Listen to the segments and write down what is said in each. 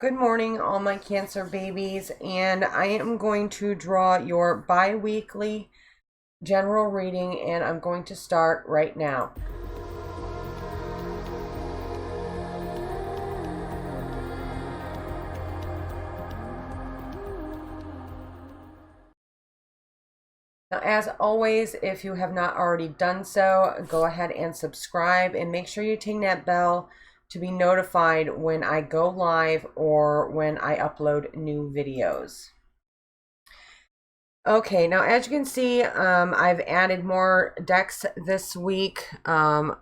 Good morning, all my Cancer babies, and I am going to draw your bi-weekly general reading, and I'm going to start right now. Now, as always, if you have not already done so, go ahead and subscribe, and make sure you ting that bell to be notified when I go live or when I upload new videos. Okay, now as you can see, I've added more decks this week. I'm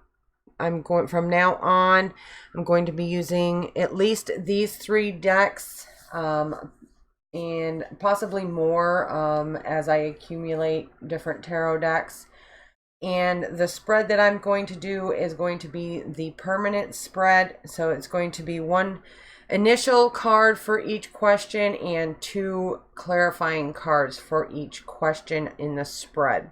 going from now on, I'm going to be using at least these 3 decks, and possibly more as I accumulate different tarot decks. And the spread that I'm going to do is going to be the permanent spread. So it's going to be 1 initial card for each question and 2 clarifying cards for each question in the spread.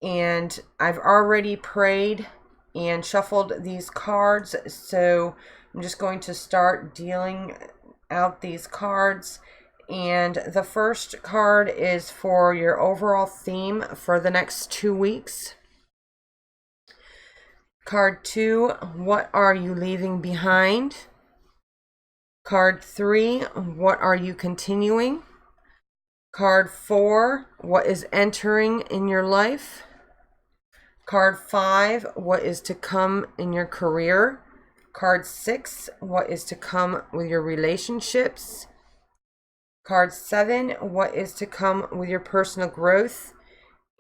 And I've already prayed and shuffled these cards, so I'm just going to start dealing out these cards. And the first card is for your overall theme for the next 2 weeks. Card 2, what are you leaving behind? Card 3, what are you continuing? Card 4, what is entering in your life? Card 5, what is to come in your career? Card 6, what is to come with your relationships? Card 7, what is to come with your personal growth?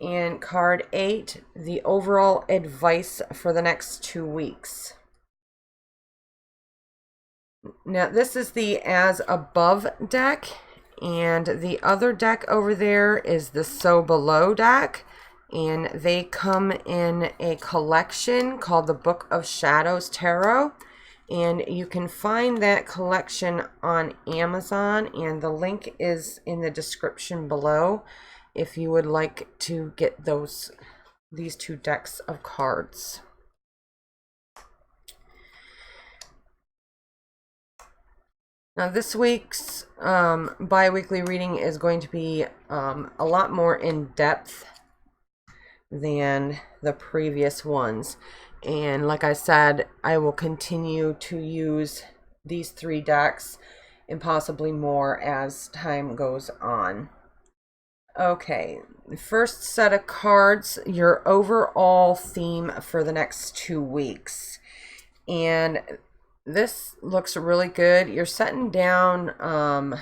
And card 8, the overall advice for the next 2 weeks. Now, this is the As Above deck, and the other deck over there is the So Below deck, and they come in a collection called the Book of Shadows Tarot, and you can find that collection on Amazon, and the link is in the description below if you would like to get these 2 decks of cards. Now, this week's bi-weekly reading is going to be a lot more in depth than the previous ones. And like I said, I will continue to use these 3 decks and possibly more as time goes on. Okay, the first set of cards, your overall theme for the next 2 weeks. And this looks really good. You're setting down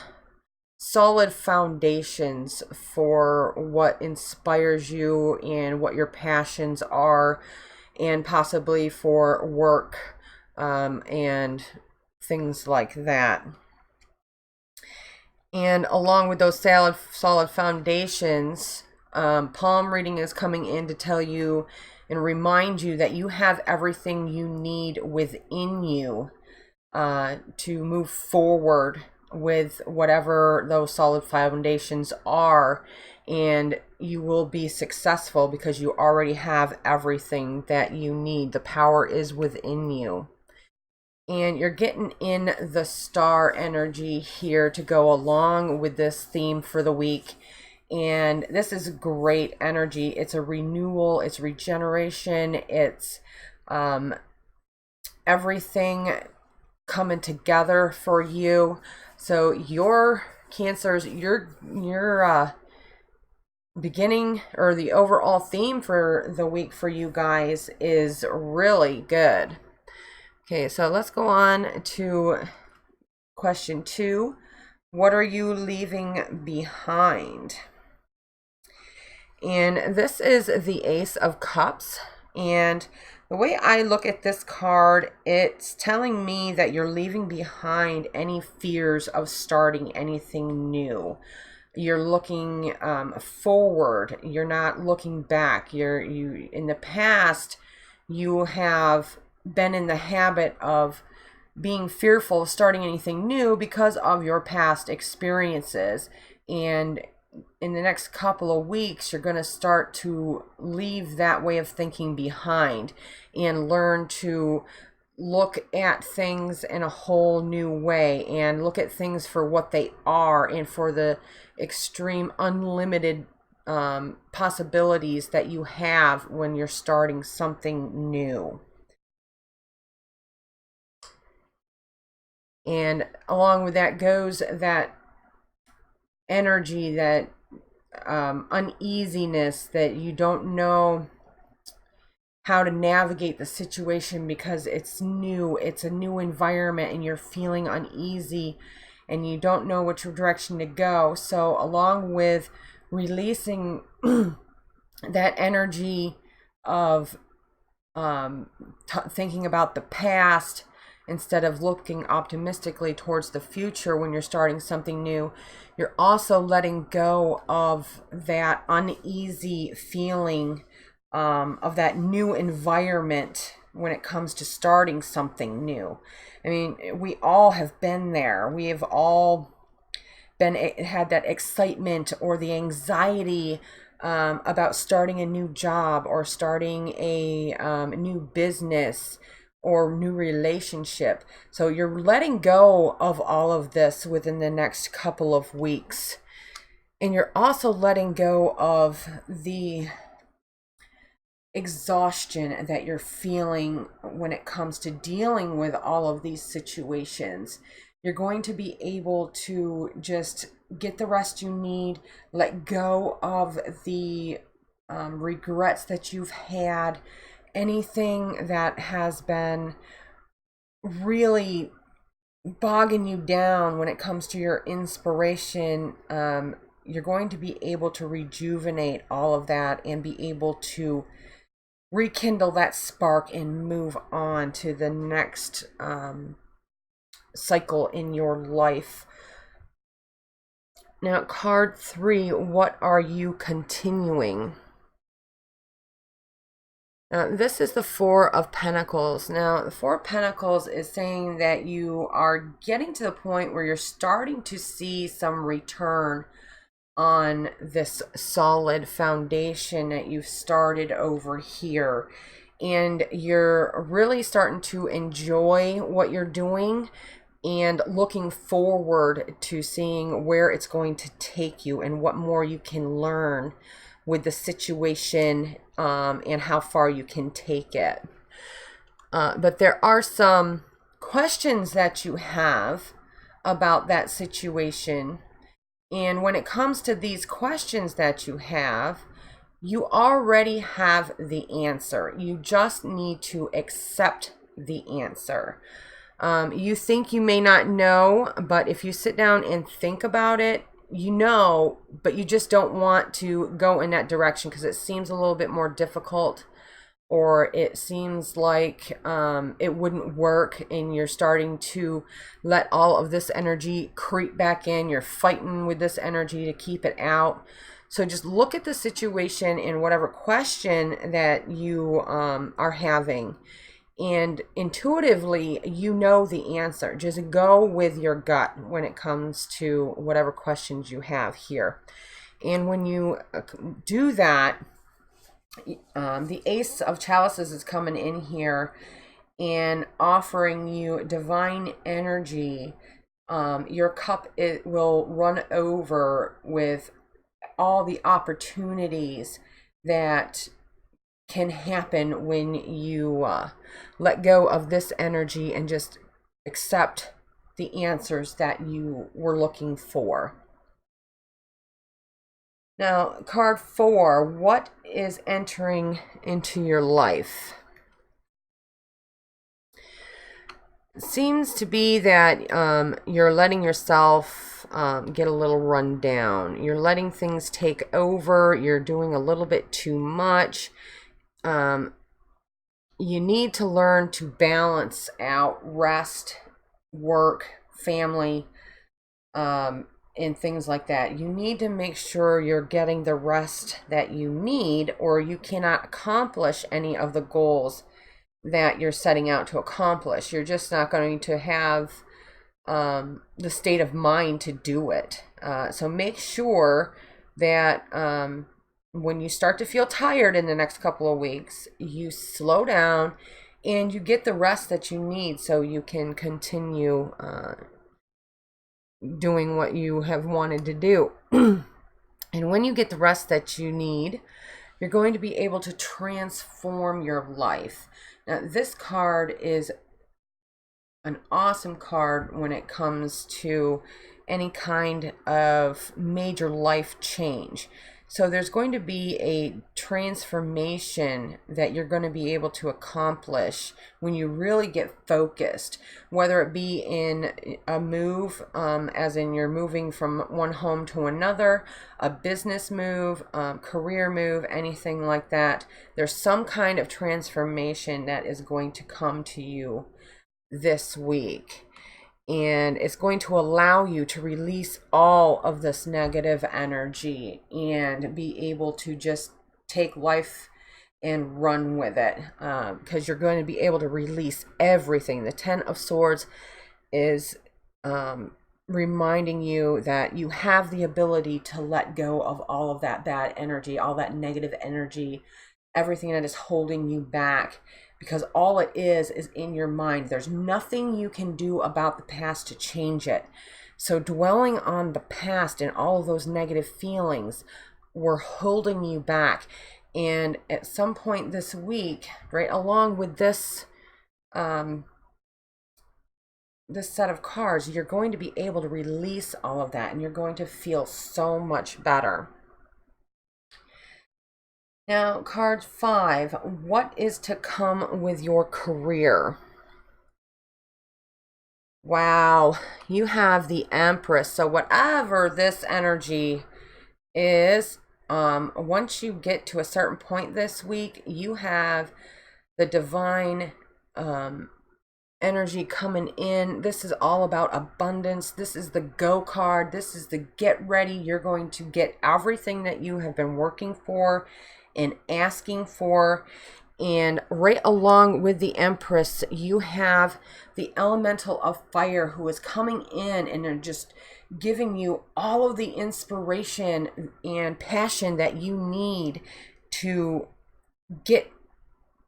solid foundations for what inspires you and what your passions are, and possibly for work and things like that. And along with those solid foundations, palm reading is coming in to tell you and remind you that you have everything you need within you to move forward with whatever those solid foundations are, and you will be successful because you already have everything that you need. The power is within you. And you're getting in the star energy here to go along with this theme for the week. And this is great energy. It's a renewal, it's regeneration, it's everything coming together for you. So your Cancers, your beginning, or the overall theme for the week for you guys is really good. Okay, so let's go on to question 2. What are you leaving behind? And this is the Ace of Cups. And the way I look at this card, it's telling me that you're leaving behind any fears of starting anything new. You're looking forward. You're not looking back. You in the past, you have been in the habit of being fearful of starting anything new because of your past experiences. And in the next couple of weeks, you're going to start to leave that way of thinking behind and learn to look at things in a whole new way and look at things for what they are and for the extreme unlimited possibilities that you have when you're starting something new. And along with that goes that energy, that uneasiness, that you don't know how to navigate the situation because it's new, it's a new environment, and you're feeling uneasy and you don't know which direction to go. So along with releasing that energy of thinking about the past instead of looking optimistically towards the future when you're starting something new, you're also letting go of that uneasy feeling of that new environment when it comes to starting something new. I mean, we all have been there. We have all had that excitement or the anxiety about starting a new job or starting a new business or new relationship. So you're letting go of all of this within the next couple of weeks. And you're also letting go of the exhaustion that you're feeling when it comes to dealing with all of these situations. You're going to be able to just get the rest you need, let go of the regrets that you've had, anything that has been really bogging you down when it comes to your inspiration. You're going to be able to rejuvenate all of that and be able to rekindle that spark and move on to the next cycle in your life. Now, card 3, what are you continuing? This is the 4 of Pentacles. Now, the 4 of Pentacles is saying that you are getting to the point where you're starting to see some return on this solid foundation that you've started over here. And you're really starting to enjoy what you're doing and looking forward to seeing where it's going to take you and what more you can learn with the situation and how far you can take it. But there are some questions that you have about that situation. And when it comes to these questions that you have, you already have the answer. You just need to accept the answer. You think you may not know, but if you sit down and think about it, you know, but you just don't want to go in that direction because it seems a little bit more difficult, or it seems like it wouldn't work, and you're starting to let all of this energy creep back in. You're fighting with this energy to keep it out. So just look at the situation and whatever question that you are having, and intuitively you know the answer. Just go with your gut when it comes to whatever questions you have here. And when you do that, the Ace of Chalices is coming in here and offering you divine energy. Your cup, it will run over with all the opportunities that can happen when you let go of this energy and just accept the answers that you were looking for. Now, card 4, what is entering into your life? It seems to be that you're letting yourself get a little run down. You're letting things take over. You're doing a little bit too much. You need to learn to balance out rest, work, family, and things like that. You need to make sure you're getting the rest that you need, or you cannot accomplish any of the goals that you're setting out to accomplish. You're just not going to have the state of mind to do it. So make sure that when you start to feel tired in the next couple of weeks, you slow down and you get the rest that you need so you can continue doing what you have wanted to do. And when you get the rest that you need, you're going to be able to transform your life. Now, this card is an awesome card when it comes to any kind of major life change. So there's going to be a transformation that you're going to be able to accomplish when you really get focused, whether it be in a move, as in you're moving from one home to another, a business move, career move, anything like that. There's some kind of transformation that is going to come to you this week, and it's going to allow you to release all of this negative energy and be able to just take life and run with it, because you're going to be able to release everything. The Ten of Swords is reminding you that you have the ability to let go of all of that bad energy, all that negative energy, everything that is holding you back, because all it is in your mind. There's nothing you can do about the past to change it. So dwelling on the past and all of those negative feelings were holding you back. And at some point this week, right along with this this set of cards, you're going to be able to release all of that, and you're going to feel so much better. Now, card 5, what is to come with your career? Wow, you have the Empress. So whatever this energy is, once you get to a certain point this week, you have the divine energy coming in. This is all about abundance. This is the go card. This is the get ready. You're going to get everything that you have been working for and asking for. And right along with the Empress, you have the elemental of fire, who is coming in and are just giving you all of the inspiration and passion that you need to get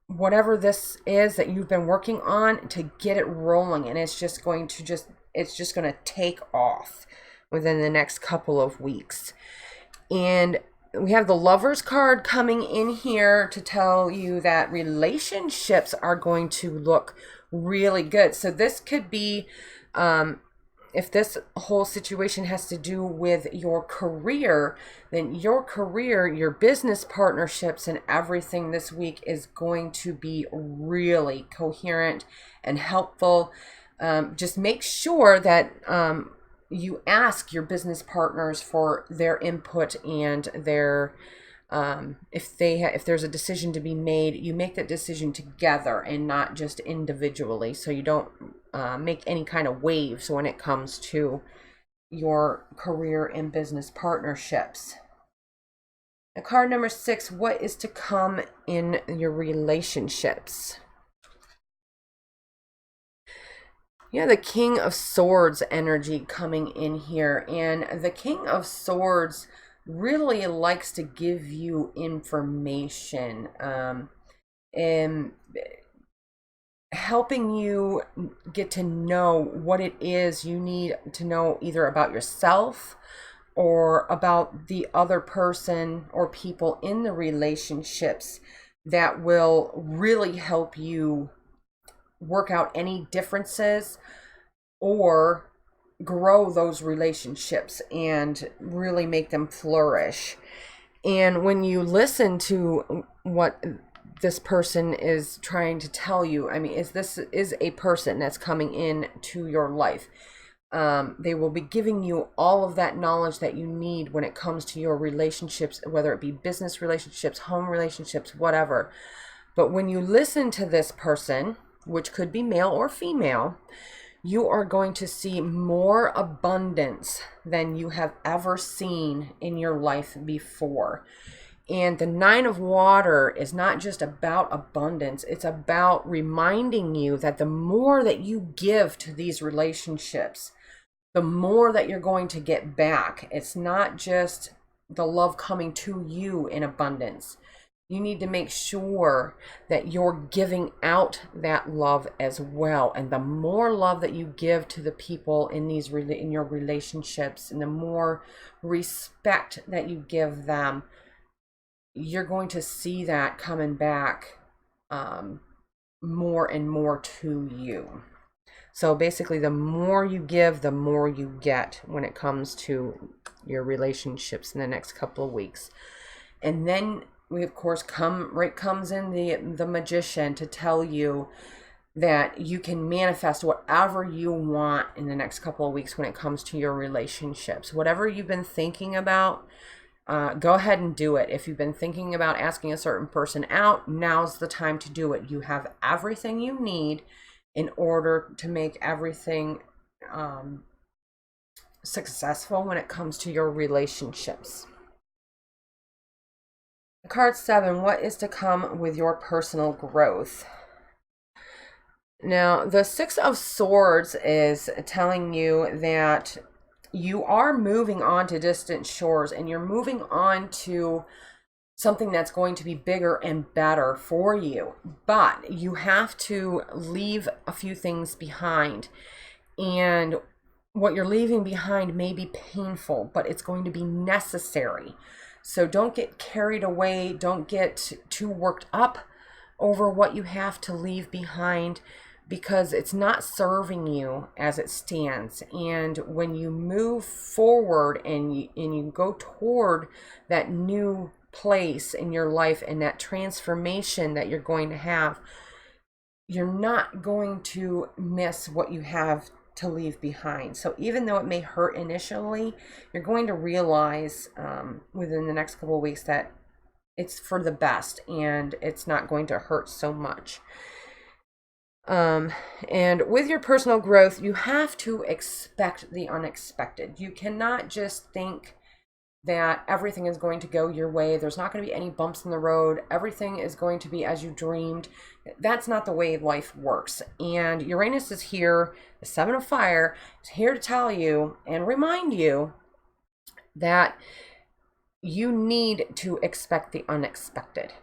whatever this is that you've been working on, to get it rolling. And it's just going to take off within the next couple of weeks. And we have the Lovers card coming in here to tell you that relationships are going to look really good. So this could be, if this whole situation has to do with your career, then your career, your business partnerships, and everything this week is going to be really coherent and helpful. Just make sure that you ask your business partners for their input and their if there's a decision to be made, you make that decision together and not just individually, so you don't make any kind of waves when it comes to your career and business partnerships. Now, card number 6, what is to come in your relationships? Yeah, the King of Swords energy coming in here. And the King of Swords really likes to give you information, and helping you get to know what it is you need to know, either about yourself or about the other person or people in the relationships, that will really help you work out any differences or grow those relationships and really make them flourish. And when you listen to what this person is trying to tell you, I mean, this is a person that's coming in to your life. They will be giving you all of that knowledge that you need when it comes to your relationships, whether it be business relationships, home relationships, whatever. But when you listen to this person, which could be male or female, you are going to see more abundance than you have ever seen in your life before. And the Nine of Water is not just about abundance. It's about reminding you that the more that you give to these relationships, the more that you're going to get back. It's not just the love coming to you in abundance. You need to make sure that you're giving out that love as well. And the more love that you give to the people in your relationships, and the more respect that you give them, you're going to see that coming back more and more to you. So basically, the more you give, the more you get when it comes to your relationships in the next couple of weeks. And then we, of course, comes in the magician to tell you that you can manifest whatever you want in the next couple of weeks when it comes to your relationships. Whatever you've been thinking about, go ahead and do it. If you've been thinking about asking a certain person out, now's the time to do it. You have everything you need in order to make everything successful when it comes to your relationships. Card 7, what is to come with your personal growth? Now, the Six of Swords is telling you that you are moving on to distant shores, and you're moving on to something that's going to be bigger and better for you. But you have to leave a few things behind. And what you're leaving behind may be painful, but it's going to be necessary. So don't get carried away. Don't get too worked up over what you have to leave behind, because it's not serving you as it stands. And when you move forward and you go toward that new place in your life and that transformation that you're going to have, you're not going to miss what you have to leave behind. So even though it may hurt initially, you're going to realize within the next couple of weeks that it's for the best and it's not going to hurt so much. And with your personal growth, you have to expect the unexpected. You cannot just think that everything is going to go your way. There's not going to be any bumps in the road. Everything is going to be as you dreamed. That's not the way life works. And Uranus is here, the Seven of Fire, is here to tell you and remind you that you need to expect the unexpected.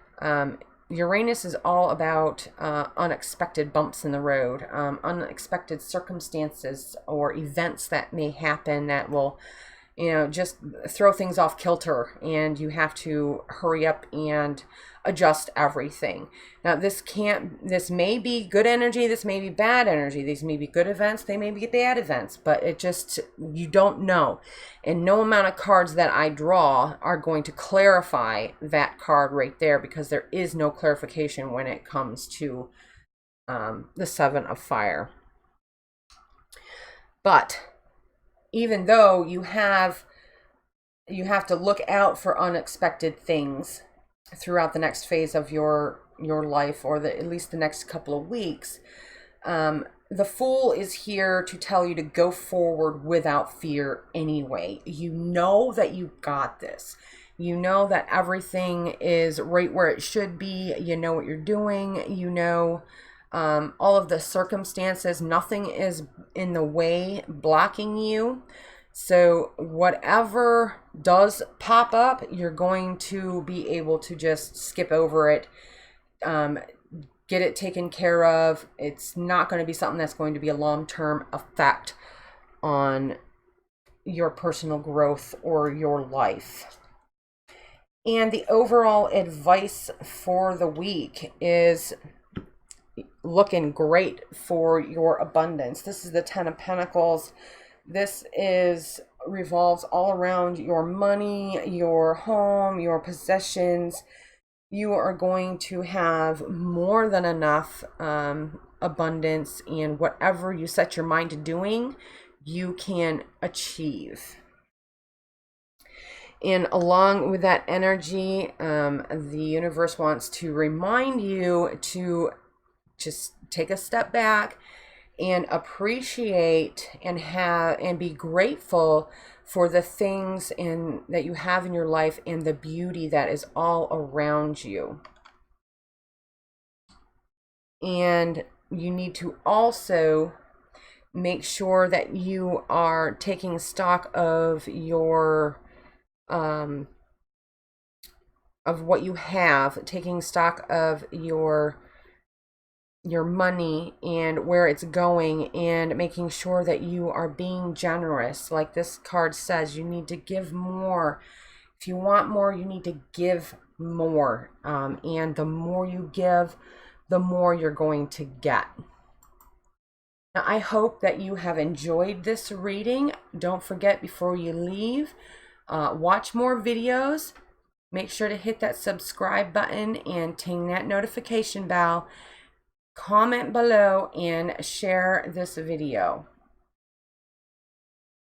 Uranus is all about unexpected bumps in the road, unexpected circumstances or events that may happen that will, just throw things off kilter, and you have to hurry up and adjust everything. Now, this may be good energy, this may be bad energy, these may be good events, they may be bad events, but you don't know. And no amount of cards that I draw are going to clarify that card right there, because there is no clarification when it comes to the Seven of Fire. But even though you have to look out for unexpected things throughout the next phase of your life, or at least the next couple of weeks, the Fool is here to tell you to go forward without fear anyway. You know that you got this. You know that everything is right where it should be. You know what you're doing. You know all of the circumstances. Nothing is in the way blocking you. So whatever does pop up, you're going to be able to just skip over it, get it taken care of. It's not going to be something that's going to be a long-term effect on your personal growth or your life. And the overall advice for the week is looking great for your abundance. This is the Ten of Pentacles. This revolves all around your money, your home, your possessions. You are going to have more than enough abundance, and whatever you set your mind to doing, you can achieve. And along with that energy, the universe wants to remind you to just take a step back and appreciate and be grateful for the things that you have in your life and the beauty that is all around you. And you need to also make sure that you are taking stock of your of what you have, taking stock of your money and where it's going, and making sure that you are being generous. Like this card says, you need to give more. If you want more, you need to give more. And the more you give, the more you're going to get. Now, I hope that you have enjoyed this reading. Don't forget, before you leave, watch more videos. Make sure to hit that subscribe button and ting that notification bell. Comment below and share this video.